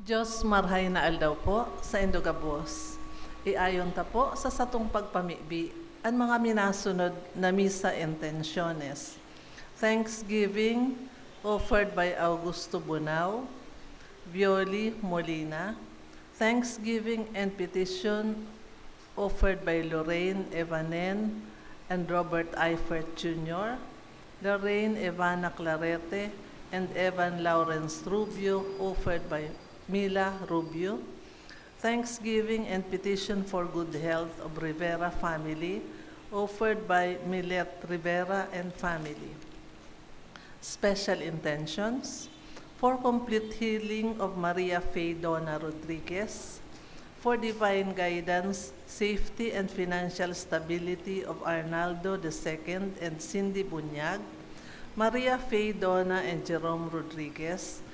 Diyos marhay na aldaw po sa Indogabos. Iayon ta po sa satong pagpamibi ang mga minasunod na misa intenciones. Thanksgiving offered by Augusto Bunao, Violi Molina. Thanksgiving and petition offered by Lorraine Evanen and Robert Eifert Jr., Lorraine Evana Clarete, and Evan Lawrence Rubio, offered by Mila Rubio. Thanksgiving and petition for good health of Rivera family, offered by Milet Rivera and family. Special intentions for complete healing of Maria Faye Dona Rodriguez, for divine guidance, safety, and financial stability of Arnaldo II and Cindy Bunyag, Maria Faye Dona and Jerome Rodriguez,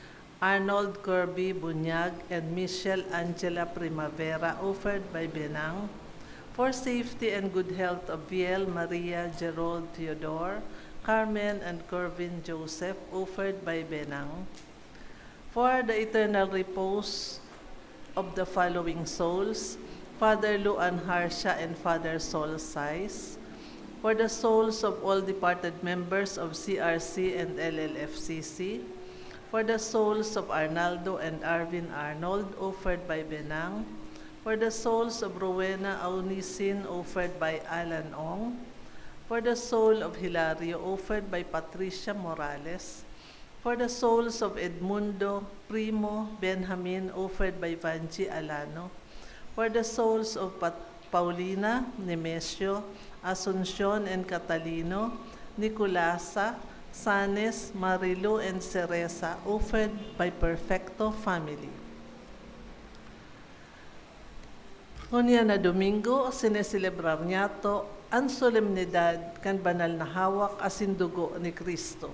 Arnold Kirby Bunyag, and Michelle Angela Primavera, offered by Benang, for safety and good health of Viel Maria Gerald Theodore, Carmen and Corvin Joseph, offered by Benang, for the eternal repose of the following souls, Father Luan Harsha and Father Sol Sais, for the souls of all departed members of CRC and LLFCC, for the souls of Arnaldo and Arvin Arnold, offered by Benang, for the souls of Rowena Aunisin, offered by Alan Ong, for the soul of Hilario, offered by Patricia Morales, for the souls of Edmundo, Primo, Benjamin, offered by Vanji Alano, for the souls of Paulina, Nemesio, Asuncion and Catalino, Nicolasa, Sanes, Marilu, and Ceresa, offered by Perfecto family. Unya na Domingo, sineselebrar niya to ang solemnidad kan banal na hawak asin dugo ni Kristo.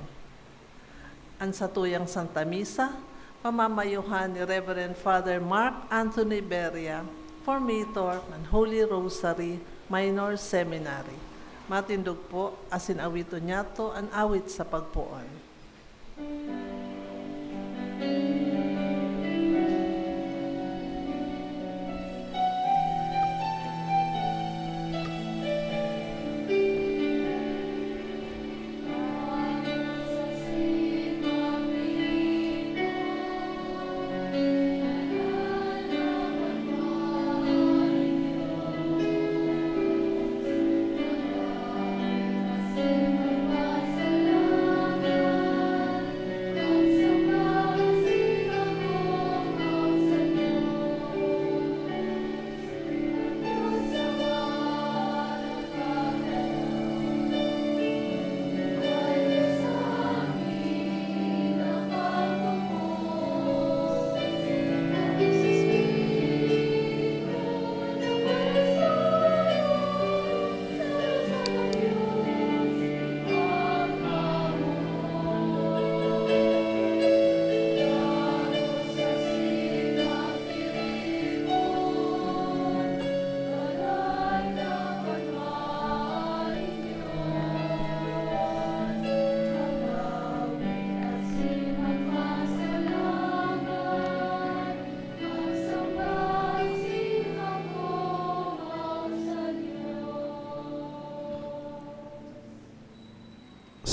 Ang satuyang Santa Misa, pamamayuhan ni Reverend Father Mark Anthony Beria, Formator ng Holy Rosary Minor Seminary. Matindog po, asin awito niya to ang awit sa pagpuan.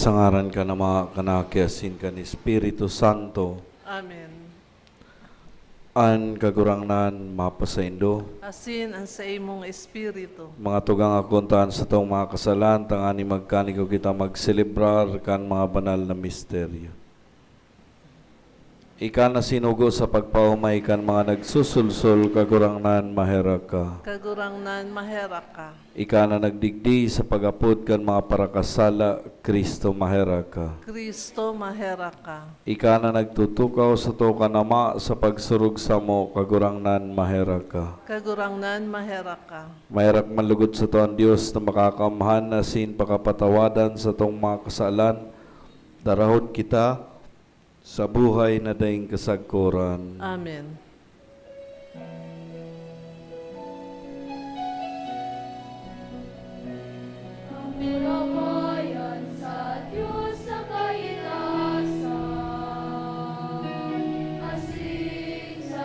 Sangaran ka na mga kanakiasin ka ni Espiritu Santo. Amen. An kagurangnan mapasaindo. Asin ang sa imong espiritu. Mga tugang akuntaan sa tong mga kasalan, tangani magkanigo kita magselebrar kan mga banal na misteryo. Ika na sinugo sa pagpaumay kan mga nagsusulsul, kagurangnan mahera ka. Kagurangnan mahera ka. Ika na nagdigdi sa pagapod kan mga parakasala, Kristo mahera ka. Kristo mahera ka. Ika na nagtutukaw sa to kanama sa pagsurug sa mo, kagurangnan mahera ka. Kagurangnan mahera ka. Mahirap malugod sa to ang Diyos na makakamhan na sin pakapatawadan sa tong mga kasalan. Darahon kita sa buhay na daing kasagkuran. Amen. Pulabayan sa Diyos sa kaitaasan, asing sa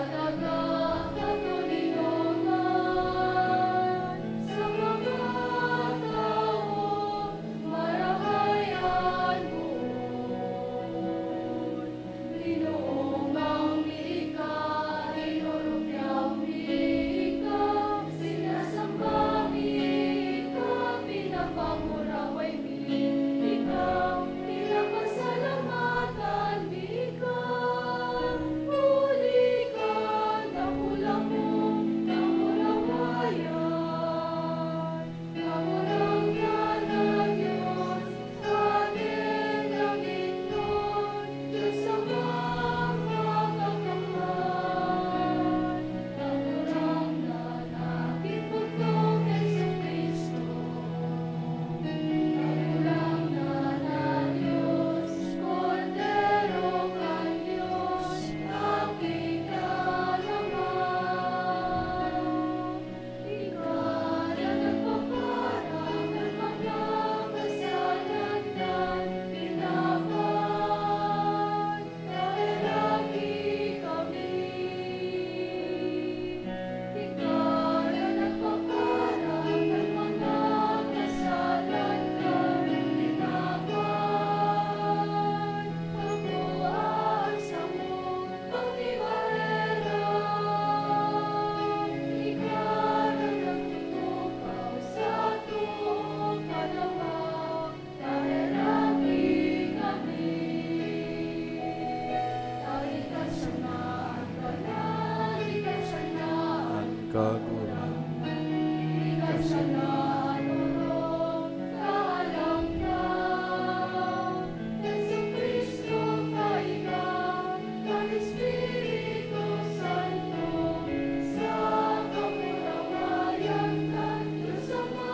kaguran. Kasananurong kaalam ka, Jesucristo kailan, ng Espiritu Santo, sa kapurawayan ng Diyos Ama.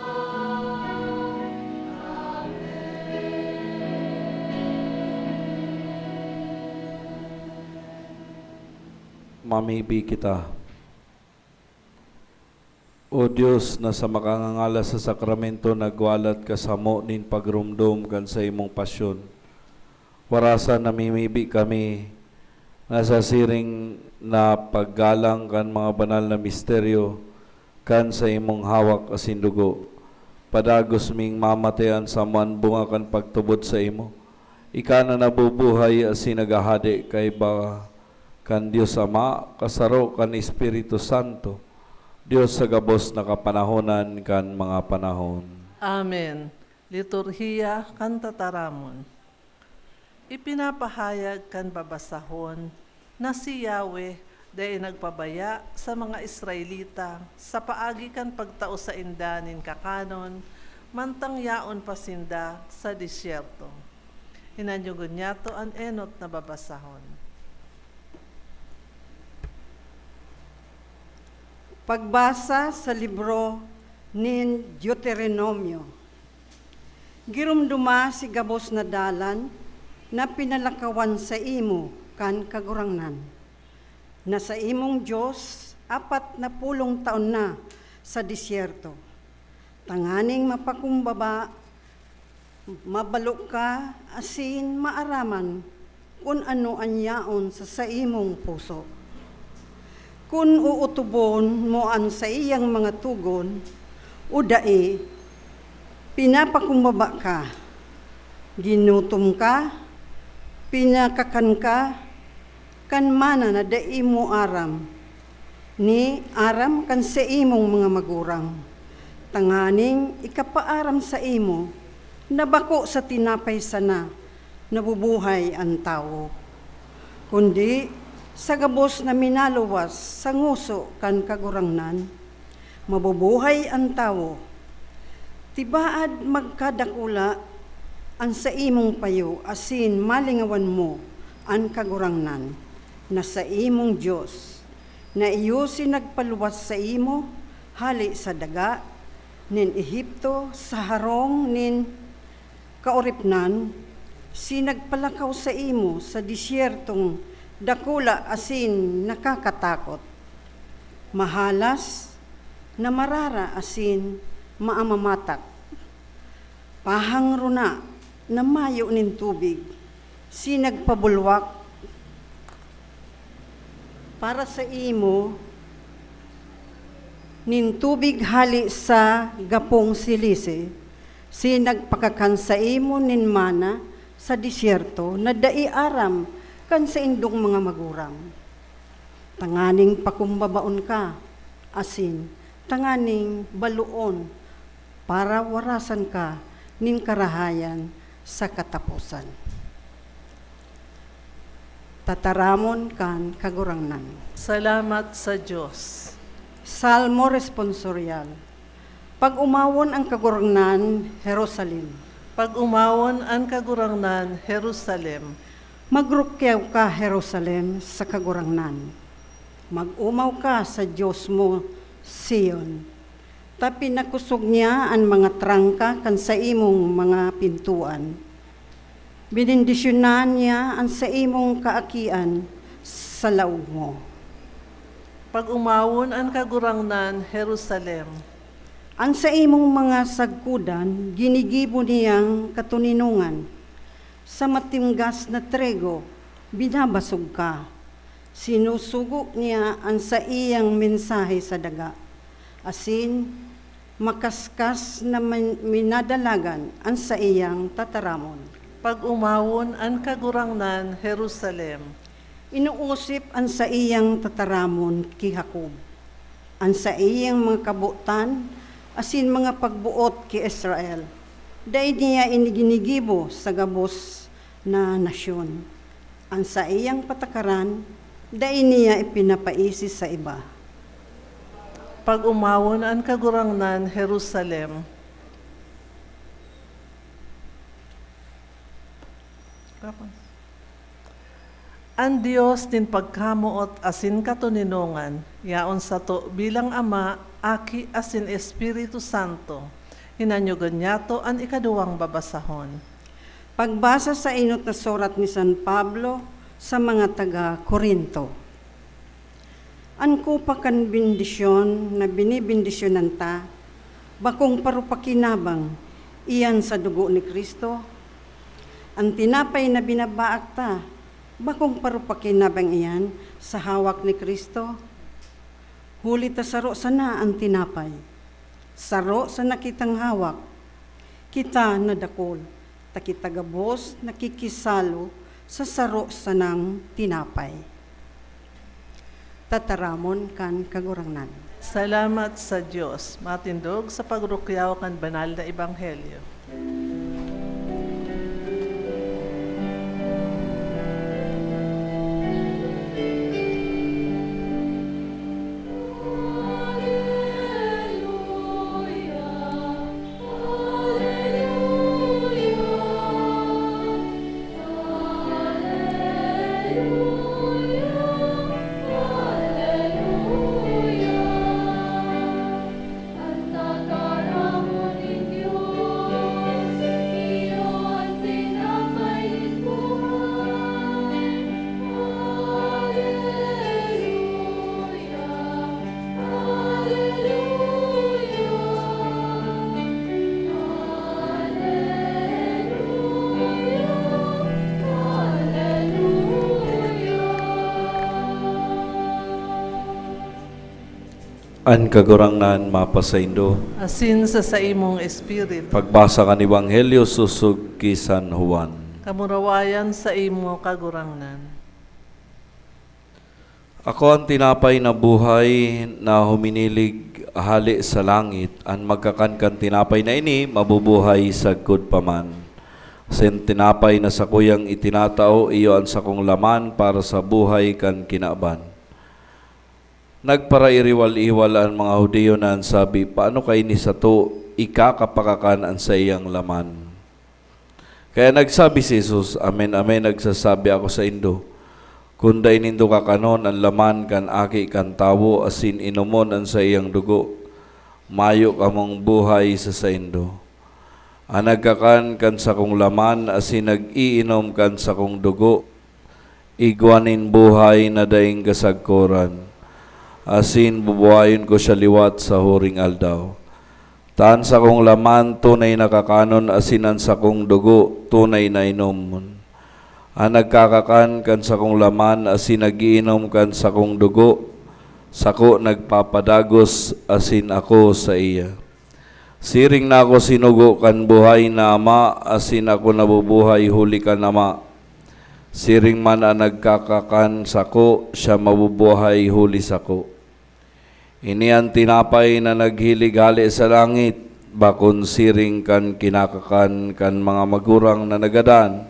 Mamibi kita. O Dios, na sa makangangala sa sakramento nagwalat ka sa mo nin pagrumdum kan sa imong pasyon. Warasan namimibi kami nasa siring na paggalang kan mga banal na misteryo kan sa imong hawak asin dugo. Padagos ming mamatayan sa man bunga kan pagtubod sa imo. Ika na nabubuhay asin nagahadi kay ba kan Dios Ama, kasaro kan Espiritu Santo, Dios sa gabos na kapanahonan kan mga panahon. Amen. Liturhiya kan tataramon. Ipinapahayag kan babasahon na si Yahweh dahil nagpabaya sa mga Israelita sa paagi kan pagtao sa indanin kakanon, mantang yaon pasinda sa disyerto. Hinanyugon niya to an enot na babasahon. Pagbasa sa libro ni Deuteronomio. Girumduma si gabos na dalan na pinalakawan sa imo kan kagurangnan. Na sa imong Diyos 40 taon na sa disyerto. Tanganing mapakumbaba, mabalo ka asin maaraman kung ano anyaon sa imong puso. Kung uutubon mo an sa iyang mga tugon, o dae, pinapakumbaba ka, ginutom ka, pinakakan ka, kan mana na dai mo aram, ni aram kan sa imong mga magurang. Tanganing ikapaaram sa imo, nabako sa tinapay sana, nabubuhay ang tao. Kundi, sa gabos na minaluwas sa nguso kan kagurangnan, mabubuhay ang tao. Tibaad magkadakula ang sa imong payo, asin malingawan mo ang kagurangnan na sa imong Diyos, na iyo sinagpaluwas sa imo, hali sa daga, nin Ehipto, sa harong nin kaoripnan, sinagpalakaw sa imo sa disyertong dakula asin nakakatakot, mahalas na marara asin maamamatak, pahangruna na mayo nin tubig, sinagpabulwak para sa imo nin tubig hali sa gapong silisi, sinagpakakan sa imo nin mana sa disyerto na dai aram kan sa indong mga magurang. Tanganing pakumbabaon ka, asin, tanganing baluon, para warasan ka nin karahayan sa katapusan. Tataramon kan kagurangnan. Salamat sa Diyos. Salmo responsorial. Pag umawon ang kagurangnan, Jerusalem. Pag umawon ang kagurangnan, Jerusalem, Magrukyaw ka, Jerusalem, sa kagurangnan. Mag-umaw ka sa Diyos mo, Sion. Tapi nakusog niya ang mga trangka kan sa imong mga pintuan. Binindisyonan niya ang sa imong kaakian sa laog mo. pag umawon ang kagurangnan, Jerusalem, Ang sa imong mga sagkudan, ginigibo niyang katuninungan. Sa matinggas na trego, binabasog ka. Sinusugo niya ang sa iyang mensahe sa daga. Asin, makaskas na minadalagan ang sa iyang tataramon. pag umawon ang kagurangnan, Jerusalem, Inuusip ang sa iyang tataramon ki Jacob. Ang sa iyang mga kabutan, asin mga pagbuot ki Israel. Dahil niya iniginigibo sa gabos na nasyon. Ang sa iyang patakaran, dahil niya ipinapaisi sa iba. Pag umawon ang kagurangnan Jerusalem. Ang Dios din pagkamuot asin katuninungan, yaon sa to bilang Ama, Aki asin Espiritu Santo, hinanyugan niya to ang ikaduwang babasahon. Pagbasa sa inot na surat ni San Pablo sa mga taga-Korinto. An kupakan bindisyon na binibindisyonan ta, bakong parupakinabang, iyan sa dugo ni Kristo. Ang tinapay na binabaak ta, bakong parupakinabang iyan sa hawak ni Kristo. Huli ta saro sana ang tinapay, saro sa nakitang hawak, kita na dakol, takita gabos nakikisalo sa saro sanang tinapay. Tataramon kan kagurangnan. Salamat sa Diyos, matindog sa pagrukyaw kan banal na ebanghelyo. An kagurangnan mapasaindo. Asin sa imong espiritu, Pagbasa kan Ebanghelyo susug ki San Juan. kamurawayan sa imo kagurangnan. Ako ang tinapay na buhay na huminilig hali sa langit. Ang magkakankan tinapay na ini, mabubuhay sagkod paman. Sin tinapay na sa kuyang itinatao, iyo ang sakong laman para sa buhay kan kinaban. Nagparairiwal-iwal ang mga Hudiyo na sabi, paano kay ni sa to ikakapakakan ang sa iyang laman? Kaya nagsabi si Jesus, amen, amen, nagsasabi ako sa indo, kunday nindo kakanon ang laman kan aki kan tawo, asin inumon ang sa iyang dugo, mayo kamong buhay sa indo. Anagkakan kan sa kong laman, asin nag-iinom kan sa kong dugo, igwanin buhay na daing kasagkoran. Asin bubuhayin ko siya liwat sa huring aldaw. Taan sa kong laman, tunay na kakanon, asinan sa kong dugo, tunay na inomon. Nagkakakan kan sa kong laman, asin nagiinom kan sa kong dugo, sako nagpapadagos, asin ako sa iya. Siring na ako sinugo kan buhay na Ama, asin ako nabubuhay huli kan Ama. Siring man ang nagkakakan sako, siya mabubuhay huli sako. Ini ang tinapay na naghilig-hali sa langit, bakon siring kan kinakakan kan mga magurang na nagadan.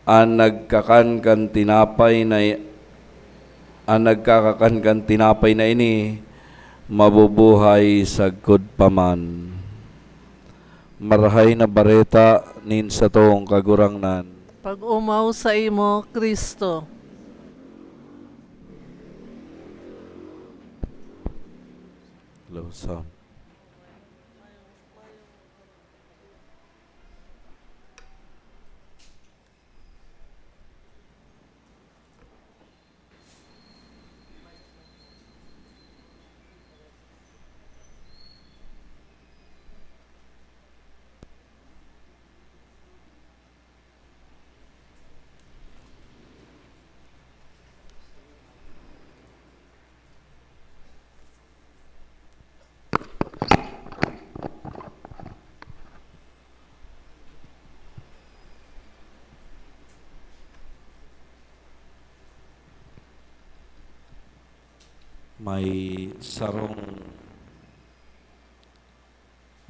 Ang nagkakakan kan tinapay na ini, mabubuhay sagkod paman. Marahay na bareta nin sa toong kagurangnan. Pag umaw sa imo, Kristo, Low sound.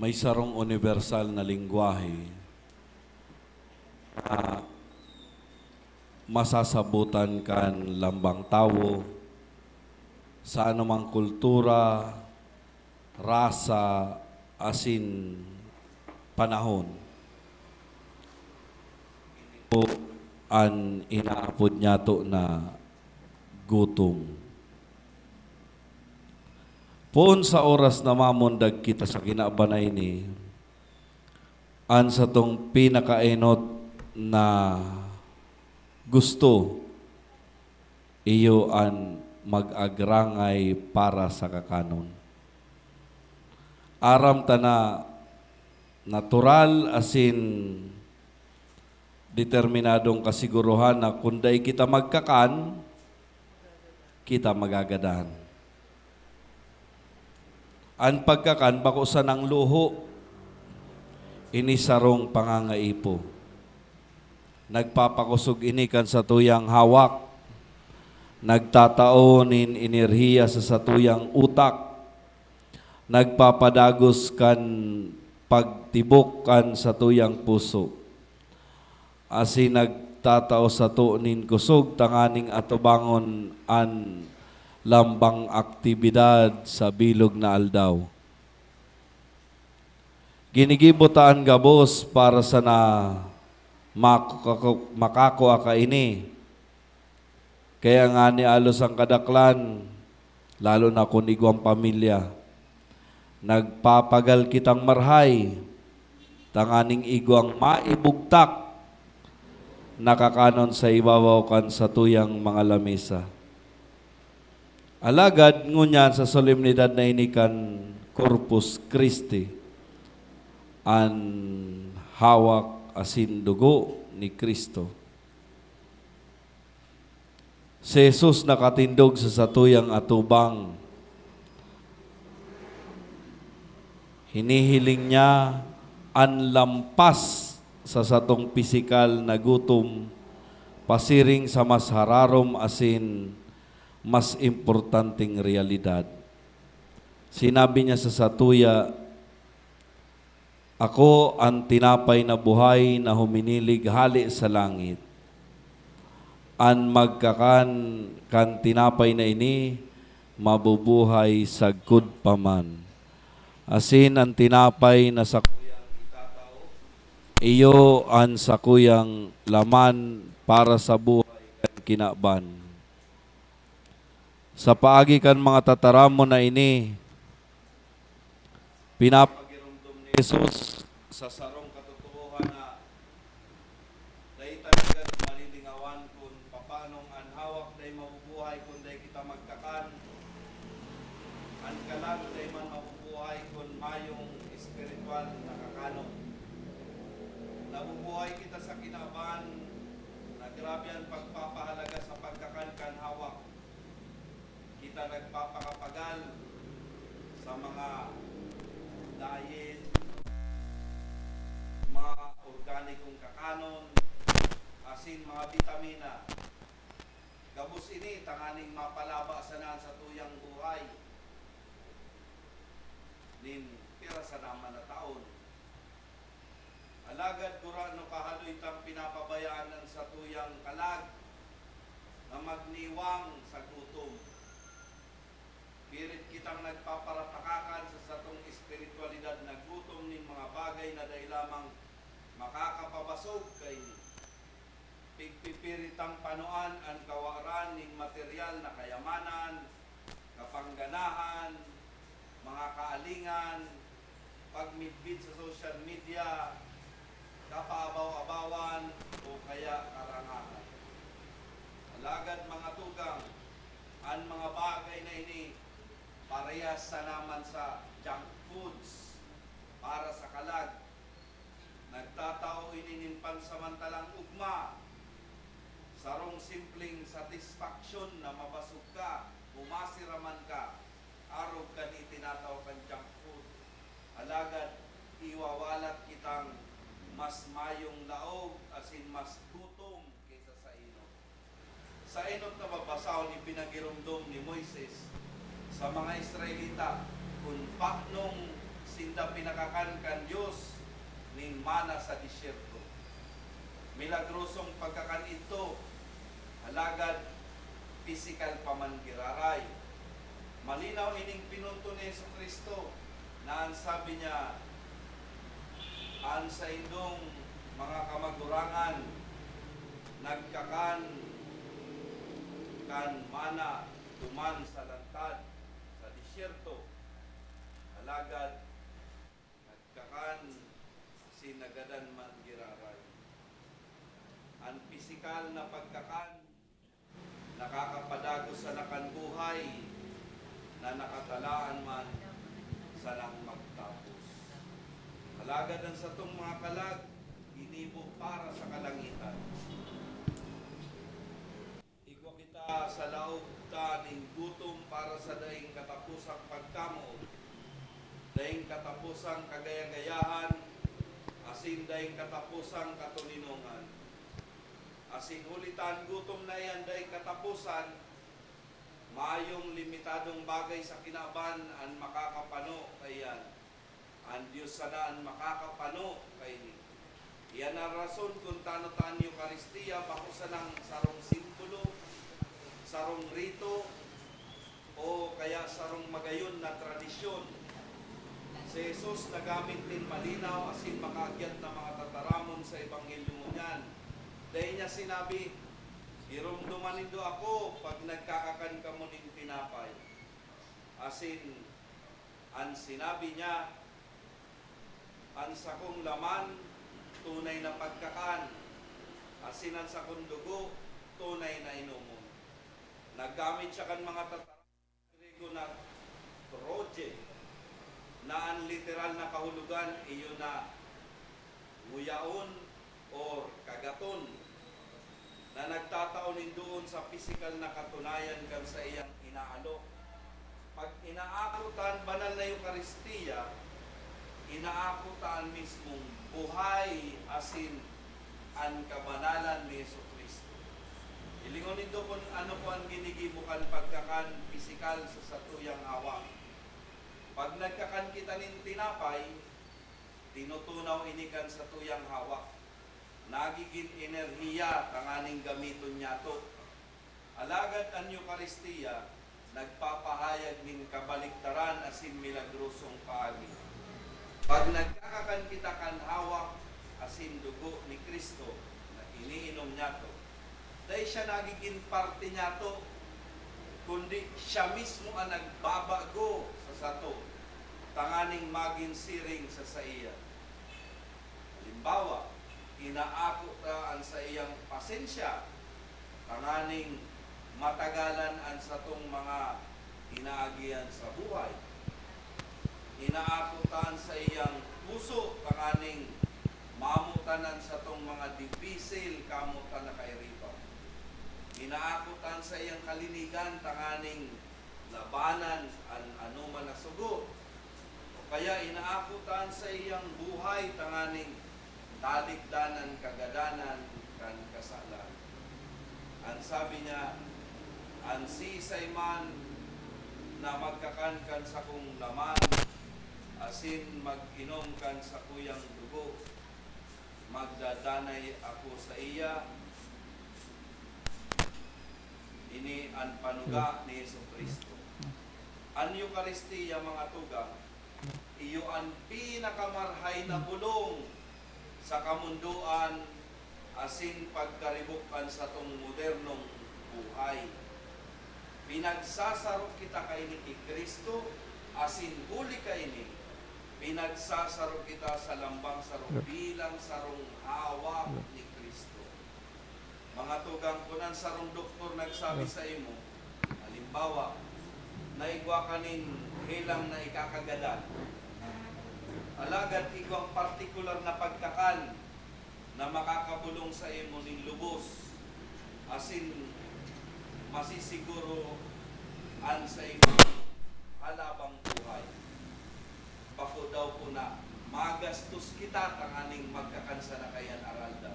may sarong universal na lingwahe na masasabutan kan lambang tao sa anumang kultura, rasa, asin panahon. O an inaapod niya to na gutom. Poon sa oras na mamundag kita sa kinabanay ni, an sa tong pinakaenot na gusto, iyo an mag-agrangay para sa kakanon. Aram ta na natural asin determinadong kasiguruhan na kunday kita magkakan, kita magagadahan. Ang pagkakan, bako sa ng luho, inisarong pangangaipo. Nagpapakusog inikan sa tuyang hawak, nagtataonin enerhiya sa satuyang utak, nagpapadagos kan pagtibok kan sa tuyang puso. Asi nagtatao sa tunin kusog tanganing atubangon an lambang aktibidad sa bilog na aldaw. Ginigibutaan gabos para sa na makako aka ini. Kaya nga ni alos ang kadaklan, lalo na kung igwang pamilya, nagpapagal kitang marhay, tanganing igwang maibugtak, nakakanon sa ibabaw kan sa tuyang mga lamesa. Alagad ngunyan sa solemnidad na inikan Corpus Christi, an hawak asin dugo ni Kristo. Si Jesus nakatindog sa satuyang atubang. Hinihiling niya an lampas sa satong pisikal na gutom, pasiring sa mas hararom asin mas importanteng realidad. Sinabi niya sa satuya, ako ang tinapay na buhay na huminilig hali sa langit. An magkakan kan tinapay na ini, mabubuhay sagkod paman. Asin ang tinapay na sa iyo ang sakuyang laman para sa buhay kan kinaban. Sa paagi kan mga tataramo na ini, pinapagirumdum ni Jesus sa sarong katotohanan na dahi talagang malilingawan kung papanong ang hawak dahi mabubuhay kung dahi kita magkakan, ang kalag dahi man mabubuhay kung mayong espiritual na kakanong. Nabubuhay kita sa kinaban na grabe ang pagpapahalaga sa pagkakan hawak. Kita nagpapakapagal sa mga diet, mga organikong kakanon, asin mga vitamina. Gabos ini, tanganing mapalaba sa tuyang buhay. Nin pira sa naman na taon. Alagad kurano kahaloy tang pinapabayaan sa tuyang kalag na magniwang sa gutom. Pirit kitang nagpaparapakakan sa satong espiritualidad na gutom ning mga bagay na dahil lamang makakapabasog kay ni. Pigpipiritang panuan ang kawaran ning material na kayamanan, kapangganahan, mga kaalingan, pagmitbit sa social media, kapaabaw-abawan o kaya karangahan. Alagad mga tugang, ang mga bagay na ini parehas sa naman sa junk foods para sa kalag. Nagtatao ininin pansamantalang ugma, sarong simpleng satisfaction na mabasog ka, umasiraman ka, arog ka ni tinataw kang junk food. Alagad, iwawalat kitang mas mayong laog asin mas gutom kaysa sa inot. Sa inot na babasaw ni pinagirumdom ni Moises sa mga Israelita kung paanong sinda pinakakan kan Diyos ning mana sa disyerto. Milagrosong pagkakan ito, alagad pisikal pa man giraray. Malinaw ining pinunto ni Kristo na ang sabi niya, an sa indong mga kamagurangan, nagkakan kan mana tuman sa lantad, sa disyerto, alagad, nagkakan sinagadan man giraray. Ang pisikal na pagkakan, nakakapadago sa nakan buhay, na nakatalaan man sa nang magtapos. Alagad ang satong mga kalag, inibo para sa kalangitan. Igwa kita sa laog ta ning gutom para sa daing katapusang pagkamo, daing katapusang kagaya-gayahan, asin daing katapusang katulinongan. Asin ulitan gutom na yan daing katapusan, maayong limitadong bagay sa kinaban ang makakapano kay yan. Ang Diyos sana ang makakapano kay ni. Iyan ang rason kung tano-tan Eucharistia bako sa nang sarong simbolo, sarong rito, o kaya sarong magayon na tradisyon. Si Jesus nagamit din malinaw asin makaagyat na mga tataramon sa Ebanghelyo niyan. Dahil niya sinabi, irumduman nindo ako pag nagkakakan ka mo ning tinapay. Asin, ang sinabi niya, ang sakong laman, tunay na pagkakan. Asin ang sakong dugo, tunay na inumon. Naggamit siya kan mga tatarang na proje, na ang literal na kahulugan, iyo na nguyaon or kagaton, na nagtataunin doon sa physical na katunayan kan sa iyang inaalok. Pag inaakutan banal na Eucharistia, inaakutan mismong buhay asin ang kabanalan ni Jesucristo. Ilingonin doon kung ano po ang ginigibukan pagkakan physical sa satuyang hawak. Pag nagkakan kita nin tinapay, tinutunaw inikan sa tuyang hawak. Nagiging enerhiya tanganing gamiton niya to. Alagad ang Eucharistia, nagpapahayag ng kabaliktaran asin milagrosong paagi. Pag nagkakakan kita kan hawak asin dugo ni Kristo na iniinom niya to, dahil siya nagiging parte niya to, kundi siya mismo ang nagbabago sa sato, tanganing maging siring sa saiya. Halimbawa, inaako ta ang sa iyang pasensya, tanganing matagalan ang satong mga inaagian sa buhay. Inaako ta sa iyang puso, tanganing mamutanan sa tong mga dipisil kamutan na kairipa. Inaako ta sa iyang kalinigan, tanganing labanan ang anuman na sugo. O kaya inaako ta sa iyang buhay, tanganing talikdanan, kagadanan, kan kasalan. Ang sabi niya, ang sisay man na magkakan kan sa kong laman, asin mag-inom kan sa kuyang dugo, magdadanay ako sa iya. Ini ang panuga ni Jesucristo. Ang Eucharistia, mga tuga, iyo ang pinakamarhay na bulong sa kamunduan asin pagkaribukan sa tong modernong buhay. Pinagsasaro kita kay ni Kristo asin huli kay ni. Pinagsasaro kita sa lambang sarong bilang sarong hawak ni Kristo. Mga tugang kunan sarong doktor nagsabi sa imo, halimbawa, naigwa kanin hilang na ikakagadan. Alagad igwang partikular na pagkakan na makakabulong sa imo ning lubos asin masisiguro an sa imo halabang buhay. Bako daw po na magastos kita tanganing magkakansa na kayan aral daw.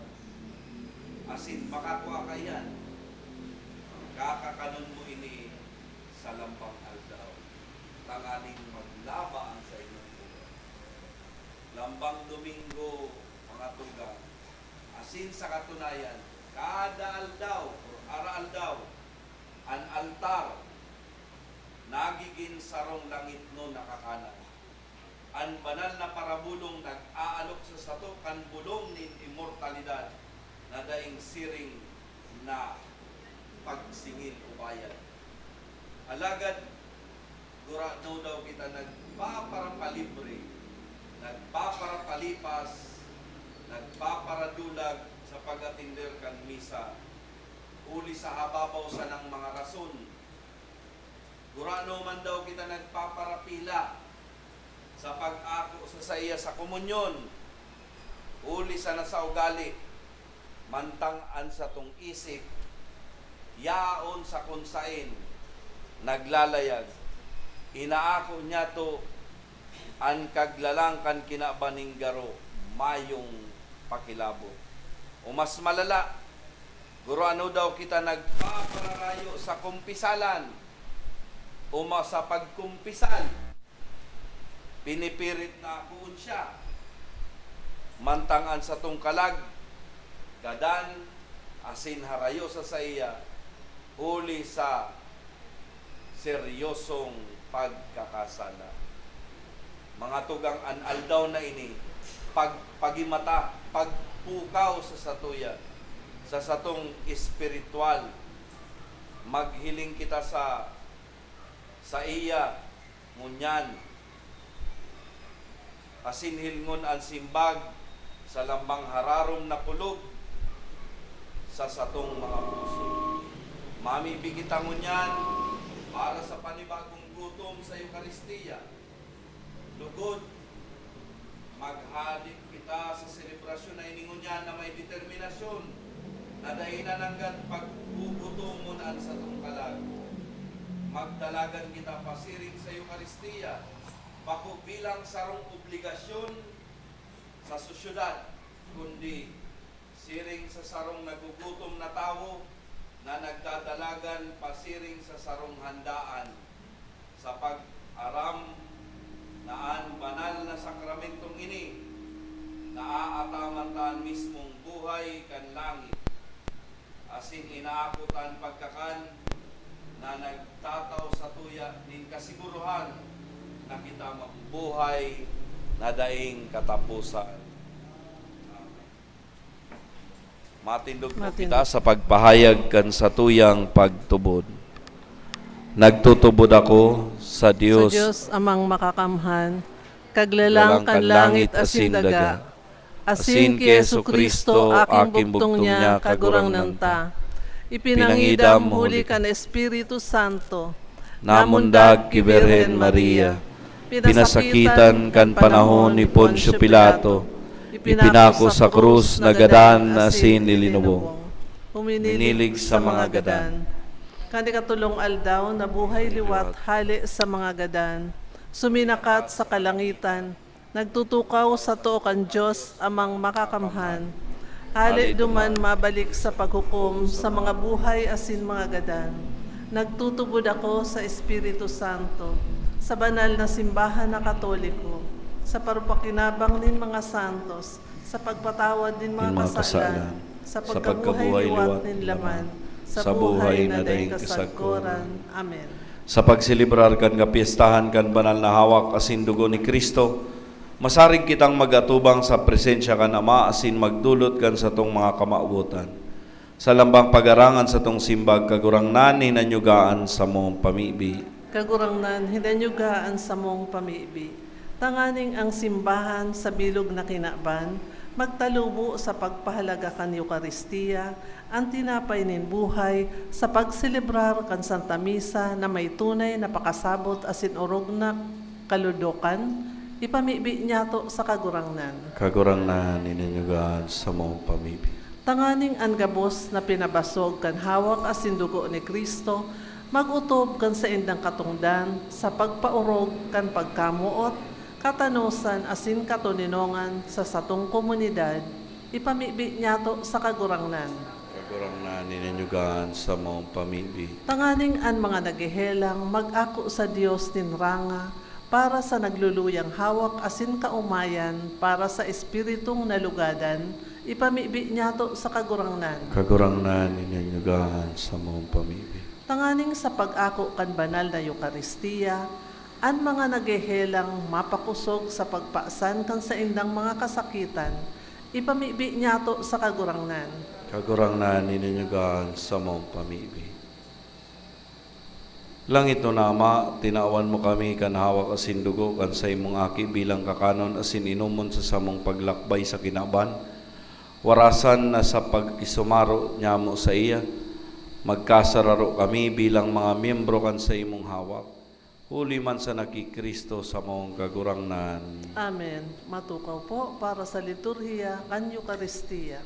Asin makakuha kayan, kakakanon mo ini sa lambang aldaw, tanganing maglaba ang sa inyong buhay. Lambang Domingo, mga tugang, asin sa katunayan, kada aldaw o ara-aldaw, ang altar, nagiging sarong langit no nakakanan. ang banal na parabulong nag-aalok sa sato kan bulong nin immortalidad na daing siring na pagsingil ubayan. Alagad, gurado daw kita nagpaparapalibre, nagpaparapalipas, nagpaparadulag sa pag-atinder kan misa, uli sa hababaw sa ng mga rason. Gurano man daw kita nagpaparapila sa pag-ako sa iya sa komunyon, uli sa nasa ugali, mantang-an sa tong isip, yaon sa kunsain, naglalayag. Inaako niya to an kaglalangkan kinabaning garo, mayong pakilabo. O mas malala, guro ano daw kita nagpapararayo sa kumpisalan, o sa pagkumpisal, pinipirit na akuon siya, mantangan sa tong kalag, gadan, asin harayo sa saya, huli sa seryosong pagkakasala. Mga tugang an-aldaw na ini, pagimata, pagpukaw sa satuya, sa satong espiritual, maghiling kita sa iya, ngunyan, asin hilngon ang simbag sa lambang hararom na kulog sa satong mga puso. Mamibigit ang ngunyan para sa panibagong gutom sa Eucharistia. Lugod, maghalik kita sa selebrasyon na iningunyan na may determinasyon na dahilan hanggang pagbubutomunan sa itong kalag. Magdalagan kita pasiring sa Eucharistia, bako bilang sarong obligasyon sa sosyudad, kundi siring sa sarong nagugutom na tao na nagdadalagan pasiring sa sarong handaan sa pag-aram naan banal na sakramentong ini naaataman mismong buhay kan langit, asin inaakutan pagkakan na nagtataw sa tuya nin kasiguruhan na kita mabubuhay na daing katapusan. Matindog po kita sa pagpahayag kan sa tuyang pagtubod. Nagtutubod ako sa Dios, amang makakamhan, kaglalang kan langit asin daga, asin ki Jesucristo aking bugtong niya kagurang nanta, ipinangidam huli kan Espiritu Santo, namundag ki Birhen Maria, pinasakitan kan panahon ni Poncio Pilato, ipinako sa krus na gadan na asin nilinubo, huminilig sa mga gadan. Kandi katulong aldaw na buhay liwat hali sa mga gadan, suminakat sa kalangitan, nagtutukaw sa tuokan Diyos amang makakamhan, hali duman mabalik sa paghukom sa mga buhay asin mga gadan. Nagtutubod ako sa Espiritu Santo, sa banal na simbahan na Katoliko, sa parupakinabang nin mga santos, sa pagpatawad nin mga kasalan, sa pagkabuhay liwat nin laman, sa buhay na daing kasagkoran. Amen. Sa pagsilibrar kan nga piestahan kan banal na hawak asin dugo ni Kristo, masarig kitang magatubang sa presensya kan Ama asin magdulot kan sa tong mga kamaubutan. Sa lambang pagarangan sa tong simbag, kagurangnan hinanyugaan sa mong pamibi. Kagurangnan hinanyugaan sa mong pamibi. Tanganing ang simbahan sa bilog na kinaban, magtalubo sa pagpahalaga kan Eucharistia, ang tinapay nin buhay, sa pagselebrar kan Santa Misa na may tunay na pakasabot asin orog na kaludokan, ipamibi niya to sa kagurangnan. Kagurangnan hinanyugaan sa mong pamibi. Tanganing ang gabos na pinabasog kan hawak asin dugo ni Kristo, magutob kan sa indang katungdan, sa pagpaurog kan pagkamuot, katanusan asin katuninongan sa satong komunidad, ipamibi niya to sa kagurangnan. Kagurangnan hinanyugaan sa mong pamibi. Tanganing an mga nagihelang mag-ako sa Dios tinranga, para sa nagluluyang hawak asin kaumayan, para sa espiritong nalugadan, ipamibi niya to sa kagurangnan. Kagurangnan hinanyugaan sa mong pamibi. Tanganing sa pag-ako kan banal na Eucharistia, An mga naghehelang mapakusog sa pagpaasan kan sa indang mga kasakitan, ipamibi niya to sa kagurangnan. Kagurangnan nininyagaan sa mong pamibi. Langit no nama, tinawan mo kami kan hawak asin dugo kan sa imong aki bilang kakanon asin inumon sa samong paglakbay sa kinaban. Warasan na sa pag-isumaro niya mo sa iya, magkasararo kami bilang mga miyembro kan sa imong hawak. Huli man sa nakikristo sa mong kagurangnan. Amen. Matukaw po para sa liturhiya kan Eucharistia.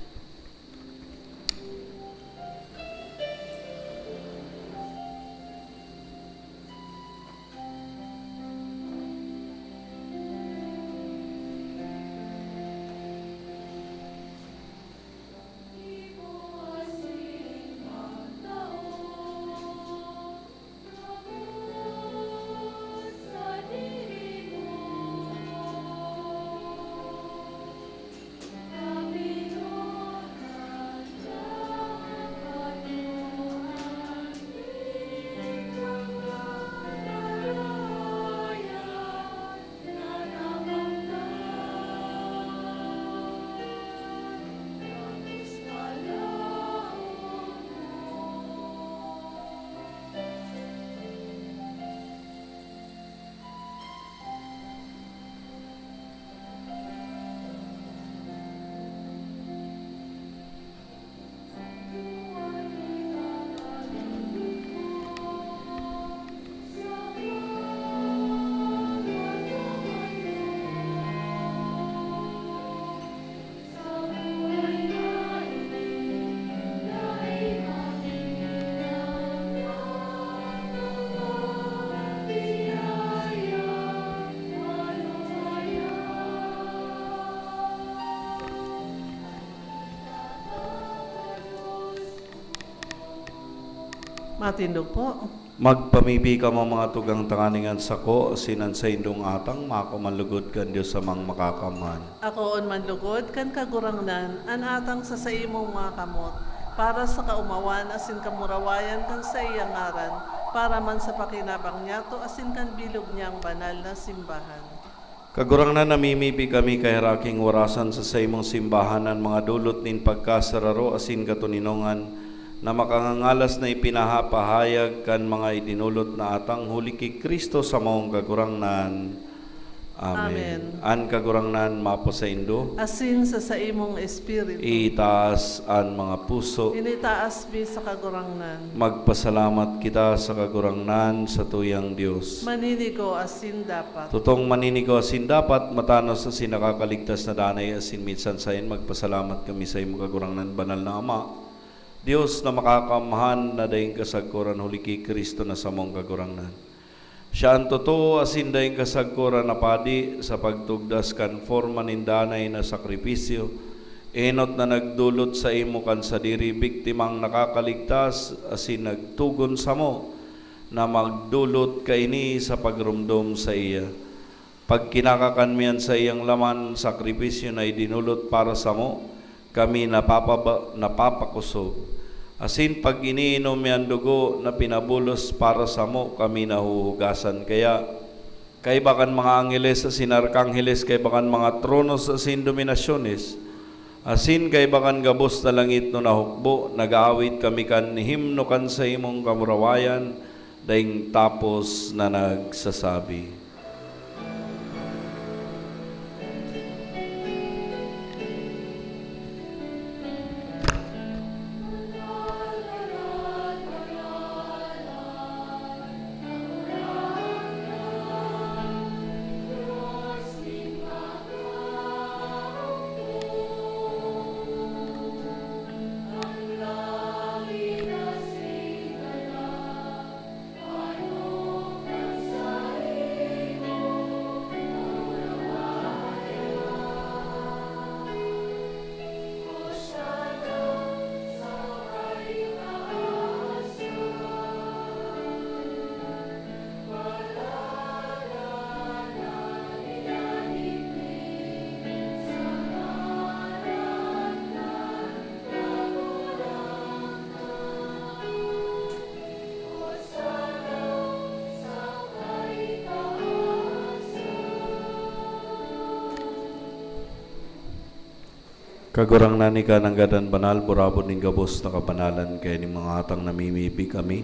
Matindog po. Magpamibi ka mo mga tugang tanganingan sako, sinan sa indong atang, makumalugod kan Diyos sa mga makakaman. Ako on manlugod kan kagurangnan, an atang sa imong mga kamot, para sa kaumawan asin kamurawayan kan sa iyang ngaran, para man sa pakinabang niya to asin kan bilog niyang banal na simbahan. Kagurangnan namimibi kami kay haraking warasan sa imong simbahanan, mga dulot nin pagkasararo asin katuninongan, na makangangalas na ipinahapahayag kan mga idinulot na atang huli kay Kristo sa maong kagurangnan. Amen. An kagurangnan mapo sa indo, Asin sa imong espiritu, itaas an mga puso. initaas mi sa kagurangnan. Magpasalamat kita sa kagurangnan sa tuyang Diyos. Maninigo asin dapat. Tutong maninigo asin dapat, matanos asin nakakaligtas na danay asin minsan sayin, magpasalamat kami sa imong kagurangnan banal na Ama. Diyos na makakamahan na daing kasagkuran huli kay Kristo na sa mong kagurangnan. Siya ang totoo asin daing kasagkuran na padi sa pagtugdas kan forma nindanay na sakripisyo, enot na nagdulot sa imo kan sa diri biktimang nakakaligtas asin nagtugon sa mo na magdulot kaini sa pagrumdom sa iya. Pag kinakakanmian sa iyang laman sakripisyo na idinulot para sa mo, kami napapakusog. Asin pag iniinom yan dugo na pinabulos para sa mo, kami nahuhugasan. Kaya kaibakan mga angeles asin arkangheles, kaibakan mga tronos asin dominasyones, asin kaibakan gabos na langit no nahukbo, nag-aawit kami kan himno kan sa imong kamurawayan, daing tapos na nagsasabi. Kagurang nani ka ng gadan banal, burabon ning gabos na kabanalan, kaya ni mga hatang namimipi kami.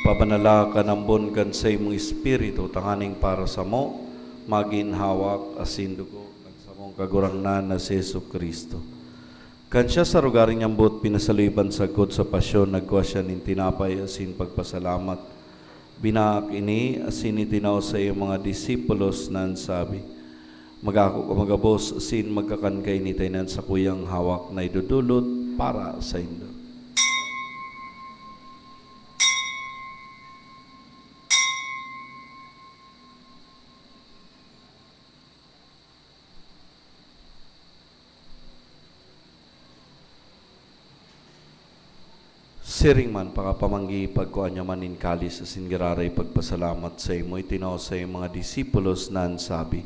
Pabanala ka nambon kan sa imong espiritu, tanganing para sa mo, maginhawak asin dugo, nagsamong kagurang na si Jesu Kristo. Kan siya sa rugaring ambot, pinasaliban sagkod sa pasyon, nagkuha siya nin tinapay asin pagpasalamat. Binaak ini asin itinaw sa iyong mga disipulos nan sabi, magako ka magabos asin magkakankay ni taynan sa kuyang hawak na idudulot para sa indo. Siring man, pakapamanggi pagkuhan niya man in kalis asin giraray pagpasalamat sa imo, itinaw sa iyong mga disipulos nan sabi,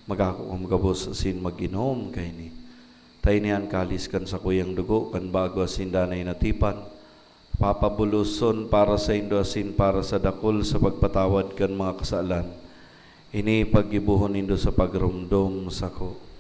magako ka magabos asin mag-inom kay ni. Tayo niyan kalis kan sa kuyang dugo, kan bago asin danay natipan, papabuluson para sa indo asin para sa dakol sa pagpatawad kan mga kasalan. Ini paggibuhon indo sa pagrumdom sa ko.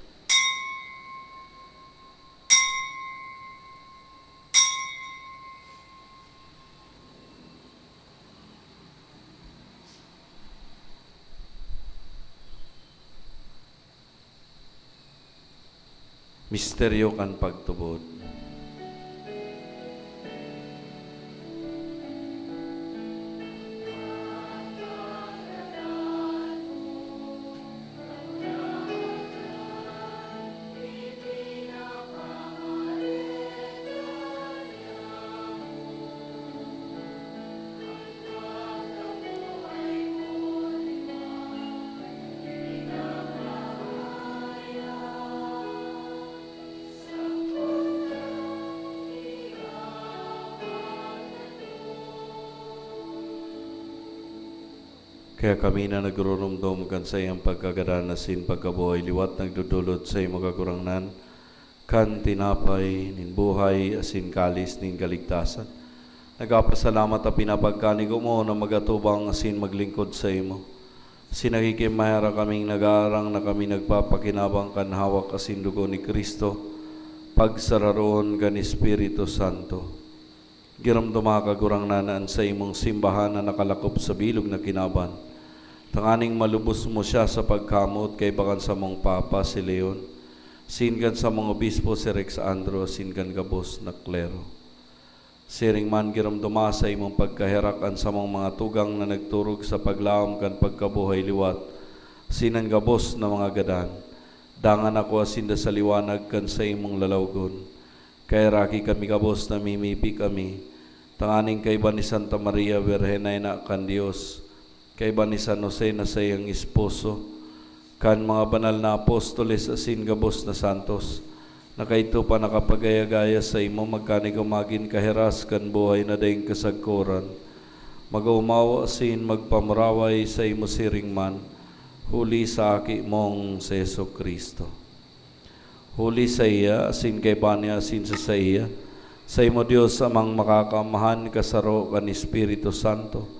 Misteryo kan pagtubod. Kaya kami na nagrurumdum kan sa iyang pagkagadasin pagkabuhay liwat nagdudulot sa iyong magagurangnan kan tinapay nin buhay asin kalis nin kaligtasan. Nagapasalamat at pinapagkanigo mo na magatubang asin maglingkod sa imo. Sinagikimahara kaming nag-aarang na kami nagpapakinabang kan hawak asin dugo ni Kristo pagsararoon kan Espiritu Santo. Giramduma kagurangnanan sa imong simbahan na nakalakop sa bilog na kinaban. Tanganing malubos mo siya sa pagkamot kay bakan sa mong Papa si Leon, singan sa mong obispo si Rex Andro, singan gabos na klero. Siring man giramduma sa imong pagkaherakan sa mga tugang na nagturog sa paglaom kan pagkabuhay liwat, sinan gabos na mga gadan. Dangan ako asinda sa liwanag kan sa imong lalawgon. Kay raki kami gabos na mimipi kami, tanganing kay ba ni Santa Maria Virhenay na kan Dios, kay ba ni San Jose na sa iyang esposo, kan mga banal na apostoles asin gabos na santos, na kaito pa nakapagaya-gaya sa imo, magkani gumagin kaheras kan buhay na daing kasagkoran, mag-umaw asin magpamuraway sa imo siring man, huli sa aki mong sa Jesu Kristo. Huli sa iya, asin kay banya asin sa iya, sa imo Dios amang makakamahan kasaro kan Espiritu Santo,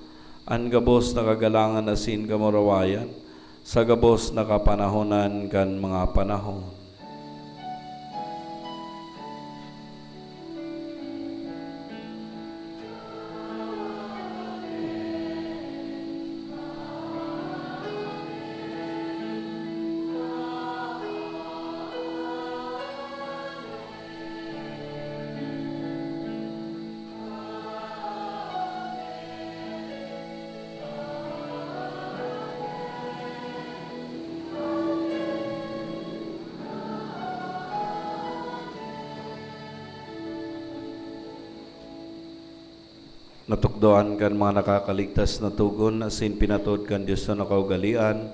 an gabos na kagalangan asin kamurawayan, sa gabos na kapanahonan kan mga panahon. Natukdoan kan mga nakakaligtas na tugon, asin pinatod kan Diyos na nakaugalian,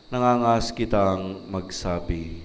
nangangas kitang magsabi.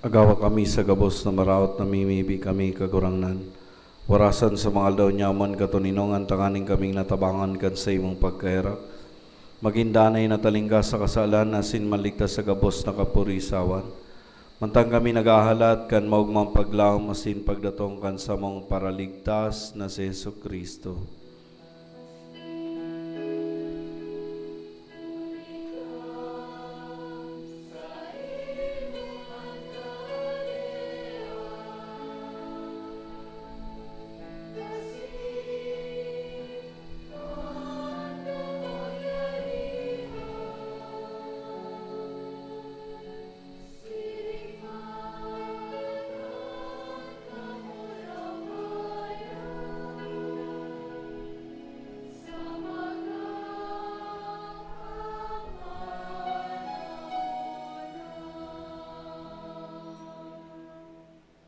Agawa kami sa gabos na maraot na mimibi kami kagurangnan. Warasan sa mga daw nyaman katuninongan tanganing kaming natabangan kan sa imong pagkairap. Magindanay na talingga sa kasalan asin maligtas sa gabos na kapurisawan. Mantang kami nagahalat kan maugmang paglaom asin pagdatong kan sa mong paraligtas na si Jesucristo.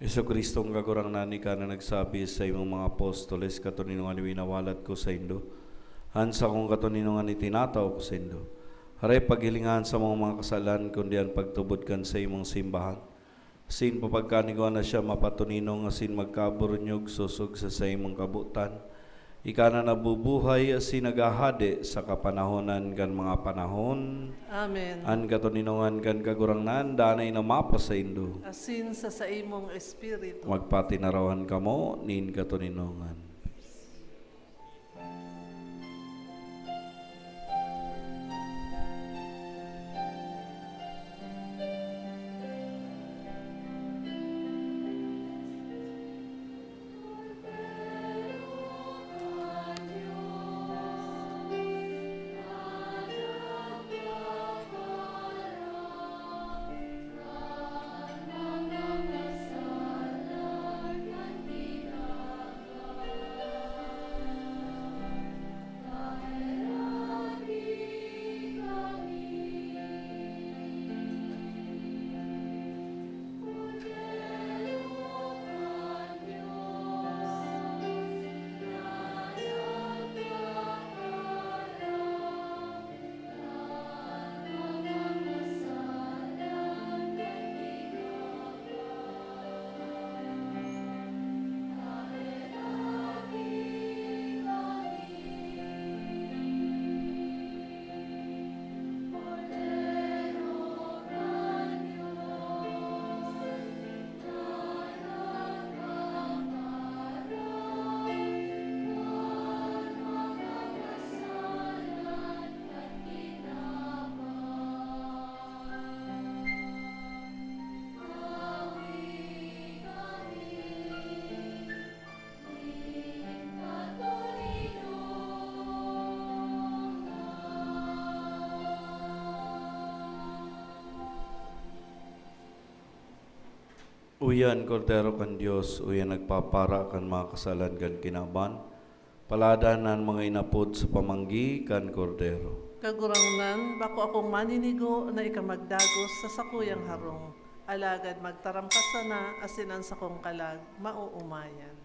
Jesucristo ang kagurang nani ka na nagsabi sa imong mga apostoles katuninungan winawalat ko sa indo. Hansa kong katuninungan itinataw ko sa indo. Haray paghilingahan sa mga kasalan kundian pagtubod kan sa imong simbahan. Asin papagkaniguan na siya mapatuninong asin magkaburunyog susog sa imong kabutan. Ika na nabubuhay asin nagahade sa kapanahonan kan mga panahon. Amen. An katuninungan kan kagurang nan danay na mapa sa indo. Asin sa imong espiritu. Magpatinarawan kamo nin katuninongan. Uyan, Kordero kan Diyos, uyan nagpapara kan mga kasalan kan kinaban, paladanan mga inapod sa pamanggi kan Kordero. Kagurangnan, bako akong maninigo na ikamagdagos sa sakuyang harong. Alagad magtaram ka sana, asinan sa kong kalag, mauumayan.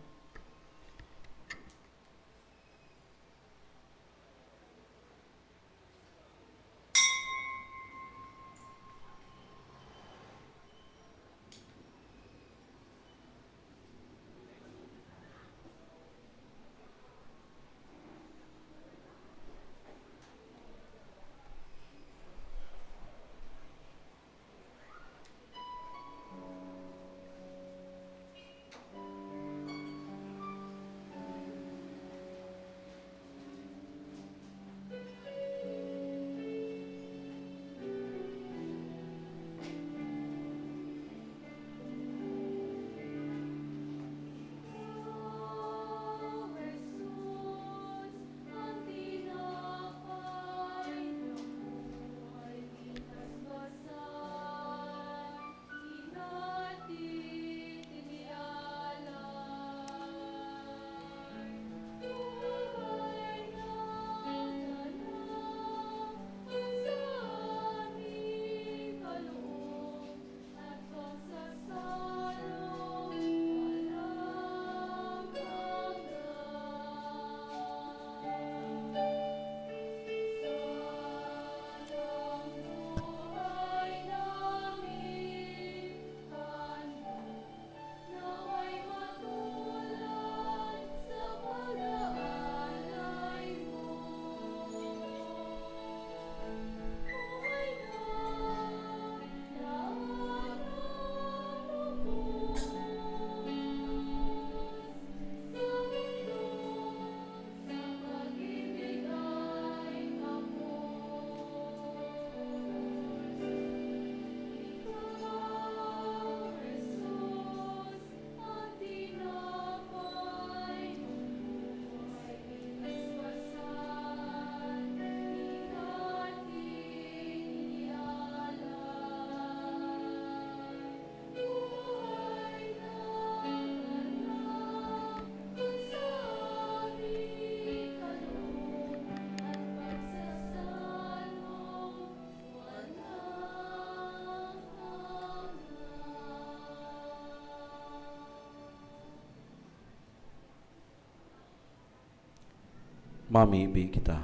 Mamibi kita.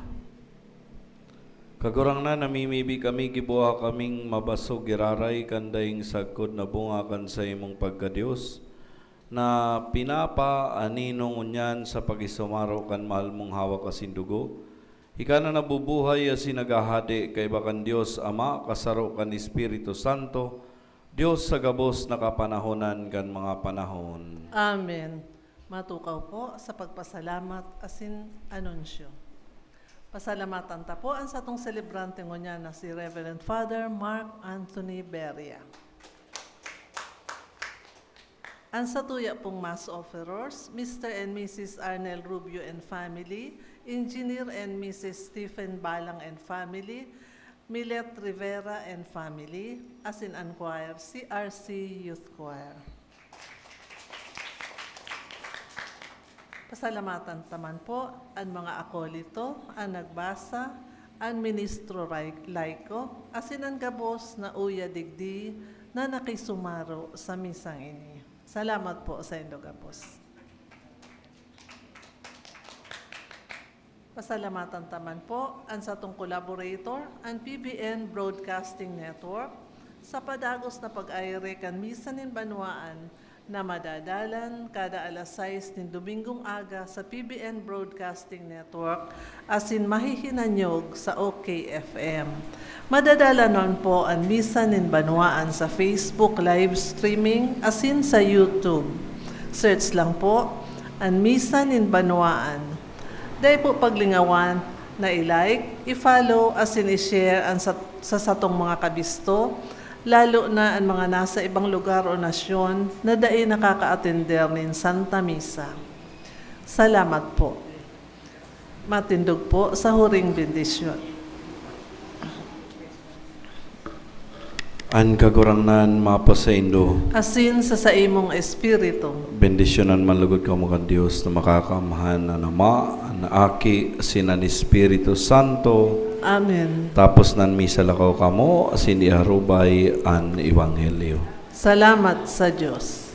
Kagurang na namimibi kami, gibuha kaming mabasog, giraray, kandaing sagkod na bunga kan sa imong pagkadiyos, na pinapa aninong unyan sa pagisumaro kan mahal mong hawak kasindugo. Ika na nabubuhay asin nagahadi kay bakan Dios Ama, kasaro kan Espiritu Santo, Dios sa gabos nakapanahonan kan mga panahon. Amen. Matukaw po sa pagpasalamat asin anunsyo. Pasalamatan ta po ang sa atong celebrante ngonya na si Reverend Father Mark Anthony Beria. Ang sa tuya pong mass offerers, Mr. and Mrs. Arnel Rubio and family, Engineer and Mrs. Stephen Balang and family, Milet Rivera and family, asin ang choir, CRC Youth Choir. Pasalamatan taman po ang mga akolito, ang nagbasa, ang ministro laiko, asin ang gabos na uya digdi na nakisumaro sa misang ini. Salamat po sa inyong gabos. Pasalamatan taman po ang sa atong collaborator, ang PBN Broadcasting Network, sa padagos na pag-ayre kan misa nin Banwaan na madadalan kada alas 6 nin Domingong aga sa PBN Broadcasting Network asin mahihinanyog sa OKFM. Madadalanon po ang misa nin Banwaan sa Facebook live streaming asin sa YouTube. Search lang po ang misa nin Banwaan. Dahil po paglingawan na i-like, i-follow asin i-share ang sa satong mga kabisto, lalo na ang mga nasa ibang lugar o nasyon na dai nakaka-attender nin Santa Misa. Salamat po. Matindog po sa huring bendisyon. An kagurangnan mapasaindo, Asin sa imong espiritu. bendisyonan manlugod ka mo kan Dios na makakamahan na Ama, na Aki, asin ang Espiritu Santo, Amen. tapos nan misa lakaw kamo, asin iharubay an Ebanghelyo. Salamat sa Diyos.